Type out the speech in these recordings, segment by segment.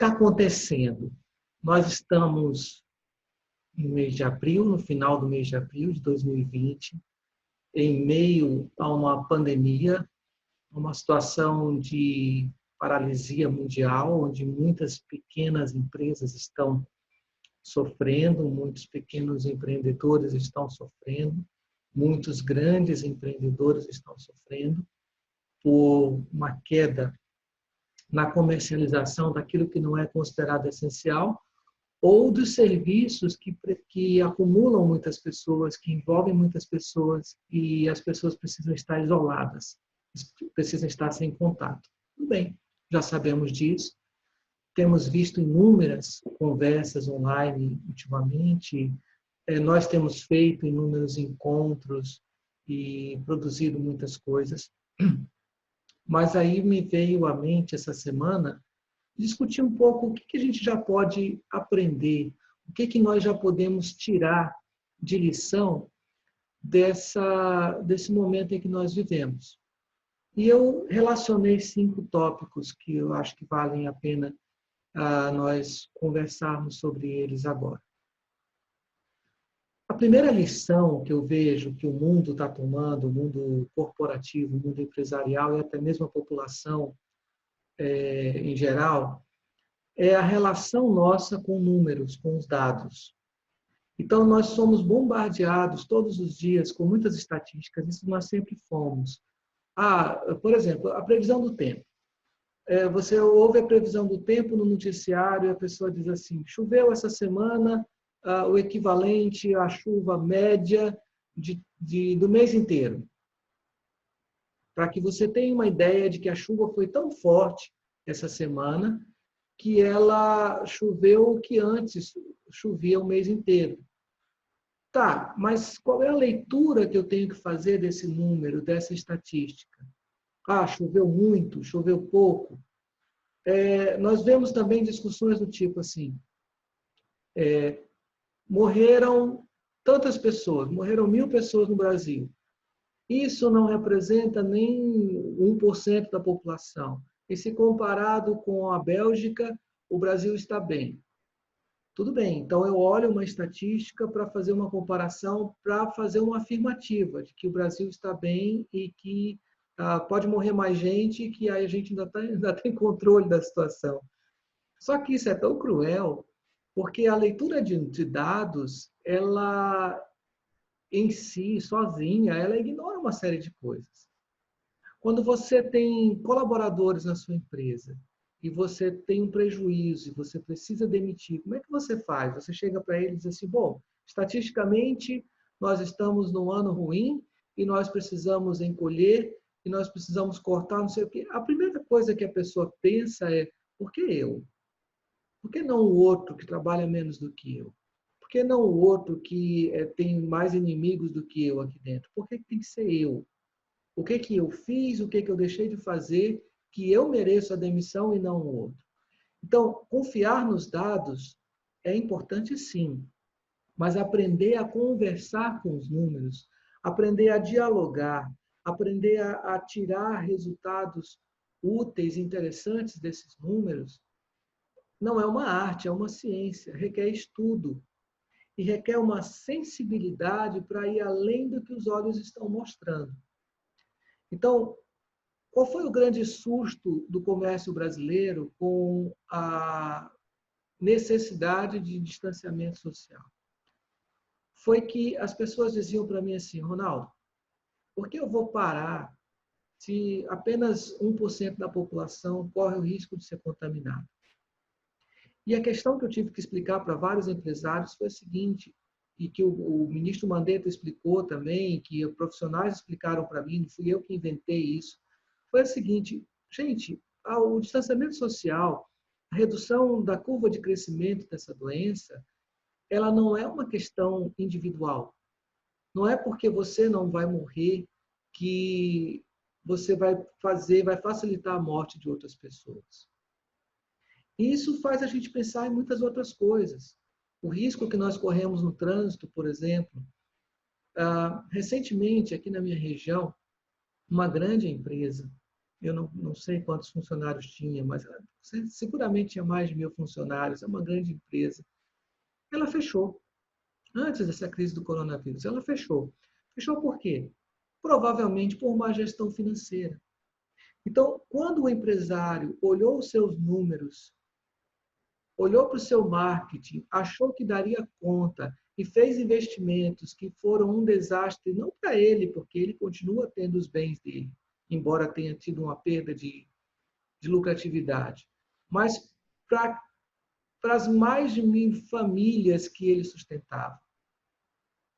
está acontecendo? Nós estamos no mês de abril, no final do mês de abril de 2020, em meio a uma pandemia, uma situação de paralisia mundial, onde muitas pequenas empresas estão sofrendo, muitos pequenos empreendedores estão sofrendo, muitos grandes empreendedores estão sofrendo por uma queda na comercialização daquilo que não é considerado essencial ou dos serviços que acumulam muitas pessoas, que envolvem muitas pessoas e as pessoas precisam estar isoladas, precisam estar sem contato. Tudo bem, já sabemos disso. Temos visto inúmeras conversas online ultimamente. Nós temos feito inúmeros encontros e produzido muitas coisas. Mas aí me veio à mente essa semana discutir um pouco o que a gente já pode aprender, o que nós já podemos tirar de lição desse momento em que nós vivemos. E eu relacionei 5 tópicos que eu acho que valem a pena nós conversarmos sobre eles agora. A primeira lição que eu vejo que o mundo está tomando, o mundo corporativo, o mundo empresarial e até mesmo a população em geral, é a relação nossa com números, com os dados. Então, nós somos bombardeados todos os dias com muitas estatísticas, isso nós sempre fomos. Por exemplo, a previsão do tempo. Você ouve a previsão do tempo no noticiário e a pessoa diz assim, choveu essa semana o equivalente à chuva média do mês inteiro. Para que você tenha uma ideia de que a chuva foi tão forte essa semana que ela choveu o que antes chovia o mês inteiro. Tá, mas qual é a leitura que eu tenho que fazer desse número, dessa estatística? Choveu muito, choveu pouco. Nós vemos também discussões do tipo assim, morreram tantas pessoas, morreram 1.000 pessoas no Brasil. Isso não representa nem 1% da população. E se comparado com a Bélgica, o Brasil está bem. Tudo bem, então eu olho uma estatística para fazer uma comparação, para fazer uma afirmativa de que o Brasil está bem e que pode morrer mais gente e que aí a gente ainda tem controle da situação. Só que isso é tão cruel, porque a leitura de dados, ela em si, sozinha, ela ignora uma série de coisas. Quando você tem colaboradores na sua empresa e você tem um prejuízo e você precisa demitir, como é que você faz? Você chega para eles e diz assim, bom, estatisticamente, nós estamos num ano ruim e nós precisamos encolher e nós precisamos cortar, não sei o quê. A primeira coisa que a pessoa pensa é, por que eu? Por que não o outro que trabalha menos do que eu? Por que não o outro que tem mais inimigos do que eu aqui dentro? Por que tem que ser eu? O que eu fiz, o que eu deixei de fazer, que eu mereço a demissão e não o outro? Então, confiar nos dados é importante sim, mas aprender a conversar com os números, aprender a dialogar, aprender a tirar resultados úteis, interessantes desses números, não é uma arte, é uma ciência, requer estudo e requer uma sensibilidade para ir além do que os olhos estão mostrando. Então, qual foi o grande susto do comércio brasileiro com a necessidade de distanciamento social? Foi que as pessoas diziam para mim assim, Ronaldo, por que eu vou parar se apenas 1% da população corre o risco de ser contaminado? E a questão que eu tive que explicar para vários empresários foi a seguinte, e que o ministro Mandetta explicou também, que profissionais explicaram para mim, não fui eu que inventei isso, foi a seguinte, gente, o distanciamento social, a redução da curva de crescimento dessa doença, ela não é uma questão individual. Não é porque você não vai morrer que você vai facilitar a morte de outras pessoas. E isso faz a gente pensar em muitas outras coisas. O risco que nós corremos no trânsito, por exemplo. Recentemente, aqui na minha região, uma grande empresa eu não sei quantos funcionários tinha, mas seguramente tinha mais de 1.000 funcionários, é uma grande empresa. Ela fechou. Antes dessa crise do coronavírus, ela fechou. Fechou por quê? Provavelmente por má gestão financeira. Então, quando o empresário olhou os seus números, olhou para o seu marketing, achou que daria conta e fez investimentos que foram um desastre, não para ele, porque ele continua tendo os bens dele, embora tenha tido uma perda de lucratividade, mas para as mais de 1.000 famílias que ele sustentava.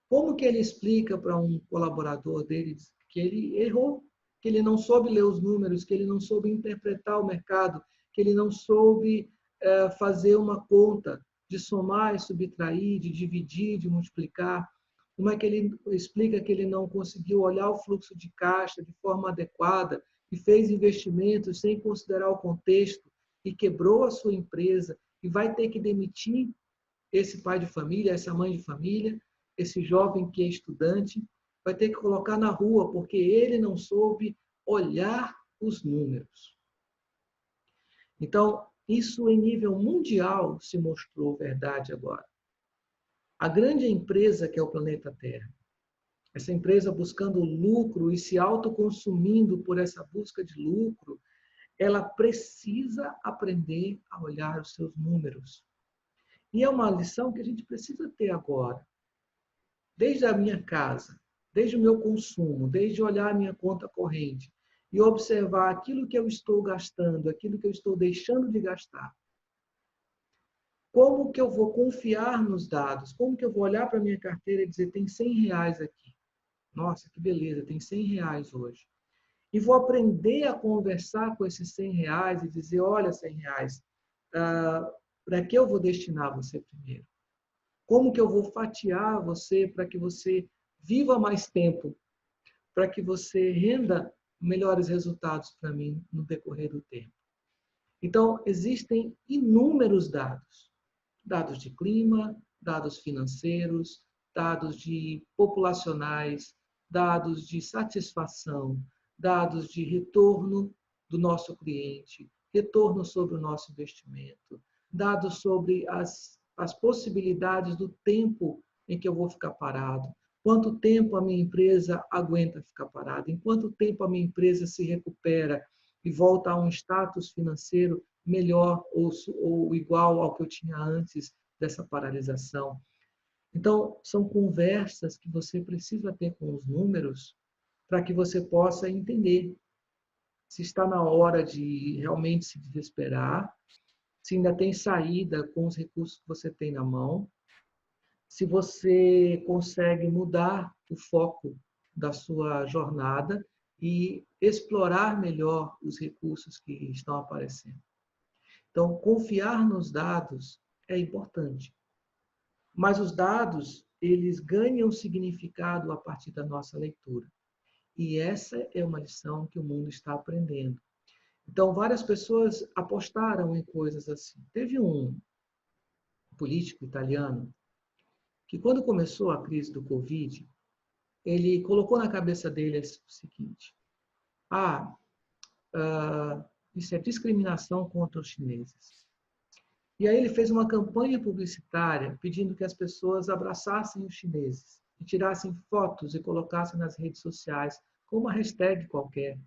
Como que ele explica para um colaborador dele que ele errou, que ele não soube ler os números, que ele não soube interpretar o mercado, que ele não soube fazer uma conta de somar e subtrair, de dividir, de multiplicar? Como é que ele explica que ele não conseguiu olhar o fluxo de caixa de forma adequada e fez investimentos sem considerar o contexto e quebrou a sua empresa e vai ter que demitir esse pai de família, essa mãe de família, esse jovem que é estudante, vai ter que colocar na rua porque ele não soube olhar os números. Então, isso em nível mundial se mostrou verdade agora. A grande empresa que é o planeta Terra, essa empresa buscando lucro e se autoconsumindo por essa busca de lucro, ela precisa aprender a olhar os seus números. E é uma lição que a gente precisa ter agora. Desde a minha casa, desde o meu consumo, desde olhar a minha conta corrente e observar aquilo que eu estou gastando, aquilo que eu estou deixando de gastar. Como que eu vou confiar nos dados? Como que eu vou olhar para a minha carteira e dizer, tem R$100 aqui. Nossa, que beleza, tem R$100 hoje. E vou aprender a conversar com esses R$100 e dizer, olha, R$100, para que eu vou destinar você primeiro? Como que eu vou fatiar você para que você viva mais tempo, para que você renda melhores resultados para mim no decorrer do tempo? Então, existem inúmeros dados. Dados de clima, dados financeiros, dados de populacionais, dados de satisfação, dados de retorno do nosso cliente, retorno sobre o nosso investimento, dados sobre as possibilidades do tempo em que eu vou ficar parado, quanto tempo a minha empresa aguenta ficar parada, em quanto tempo a minha empresa se recupera e volta a um status financeiro melhor ou igual ao que eu tinha antes dessa paralisação. Então, são conversas que você precisa ter com os números para que você possa entender se está na hora de realmente se desesperar, se ainda tem saída com os recursos que você tem na mão, se você consegue mudar o foco da sua jornada e explorar melhor os recursos que estão aparecendo. Então, confiar nos dados é importante. Mas os dados, eles ganham significado a partir da nossa leitura. E essa é uma lição que o mundo está aprendendo. Então, várias pessoas apostaram em coisas assim. Teve um político italiano que, quando começou a crise do Covid, ele colocou na cabeça dele o seguinte: isso é discriminação contra os chineses. E aí ele fez uma campanha publicitária pedindo que as pessoas abraçassem os chineses e tirassem fotos e colocassem nas redes sociais com uma hashtag qualquer.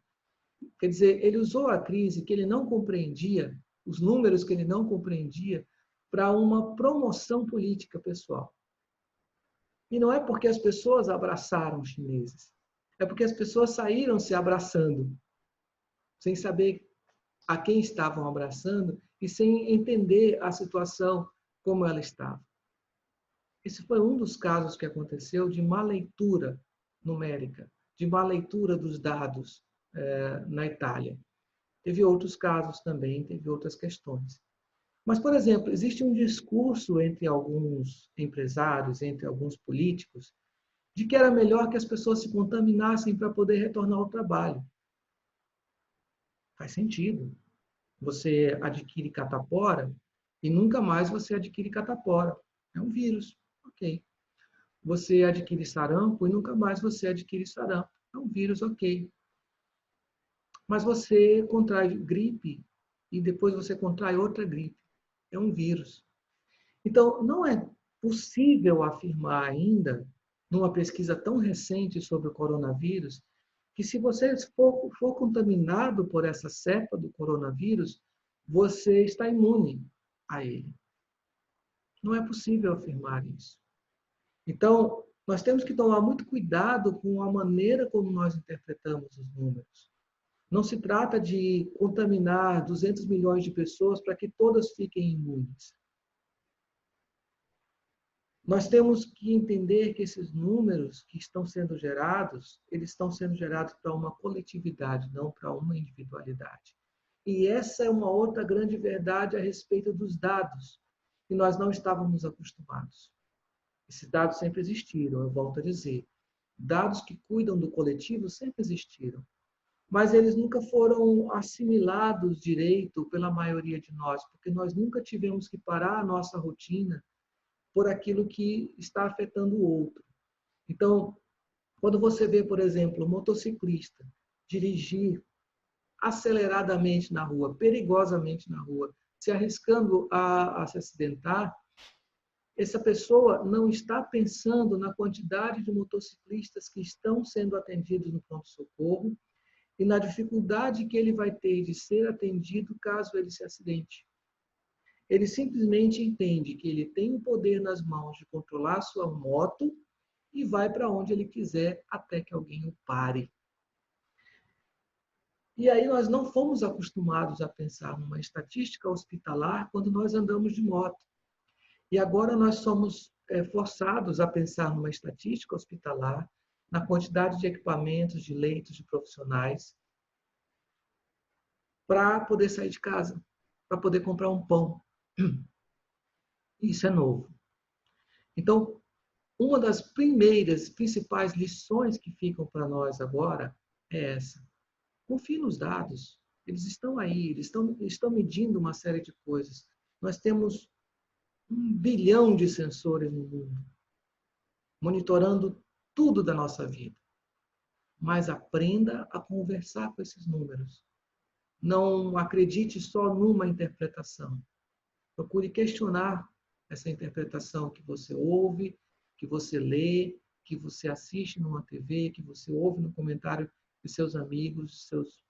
Quer dizer, ele usou a crise que ele não compreendia, os números que ele não compreendia, para uma promoção política pessoal. E não é porque as pessoas abraçaram os chineses, é porque as pessoas saíram se abraçando, sem saber a quem estavam abraçando e sem entender a situação como ela estava. Esse foi um dos casos que aconteceu de má leitura numérica, de má leitura dos dados na Itália. Teve outros casos também, teve outras questões. Mas, por exemplo, existe um discurso entre alguns empresários, entre alguns políticos, de que era melhor que as pessoas se contaminassem para poder retornar ao trabalho. Faz sentido. Você adquire catapora e nunca mais você adquire catapora. É um vírus, ok. Você adquire sarampo e nunca mais você adquire sarampo. É um vírus, ok. Mas você contrai gripe e depois você contrai outra gripe. É um vírus. Então, não é possível afirmar ainda, numa pesquisa tão recente sobre o coronavírus, que se você for contaminado por essa cepa do coronavírus, você está imune a ele. Não é possível afirmar isso. Então, nós temos que tomar muito cuidado com a maneira como nós interpretamos os números. Não se trata de contaminar 200 milhões de pessoas para que todas fiquem imunes. Nós temos que entender que esses números que estão sendo gerados, eles estão sendo gerados para uma coletividade, não para uma individualidade. E essa é uma outra grande verdade a respeito dos dados, que nós não estávamos acostumados. Esses dados sempre existiram, eu volto a dizer. Dados que cuidam do coletivo sempre existiram, mas eles nunca foram assimilados direito pela maioria de nós, porque nós nunca tivemos que parar a nossa rotina por aquilo que está afetando o outro. Então, quando você vê, por exemplo, um motociclista dirigir aceleradamente na rua, perigosamente na rua, se arriscando a se acidentar, essa pessoa não está pensando na quantidade de motociclistas que estão sendo atendidos no pronto-socorro e na dificuldade que ele vai ter de ser atendido caso ele se acidente. Ele simplesmente entende que ele tem o poder nas mãos de controlar sua moto e vai para onde ele quiser até que alguém o pare. E aí nós não fomos acostumados a pensar numa estatística hospitalar quando nós andamos de moto. E agora nós somos forçados a pensar numa estatística hospitalar, na quantidade de equipamentos, de leitos, de profissionais, para poder sair de casa, para poder comprar um pão. Isso é novo. Então, uma das primeiras, principais lições que ficam para nós agora é essa. Confie nos dados. Eles estão aí, eles estão medindo uma série de coisas. Nós temos 1 bilhão de sensores no mundo, monitorando tudo da nossa vida. Mas aprenda a conversar com esses números. Não acredite só numa interpretação. Procure questionar essa interpretação que você ouve, que você lê, que você assiste numa TV, que você ouve no comentário de seus amigos, seus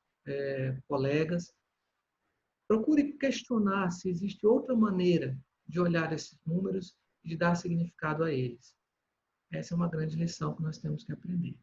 colegas. Procure questionar se existe outra maneira de olhar esses números e de dar significado a eles. Essa é uma grande lição que nós temos que aprender.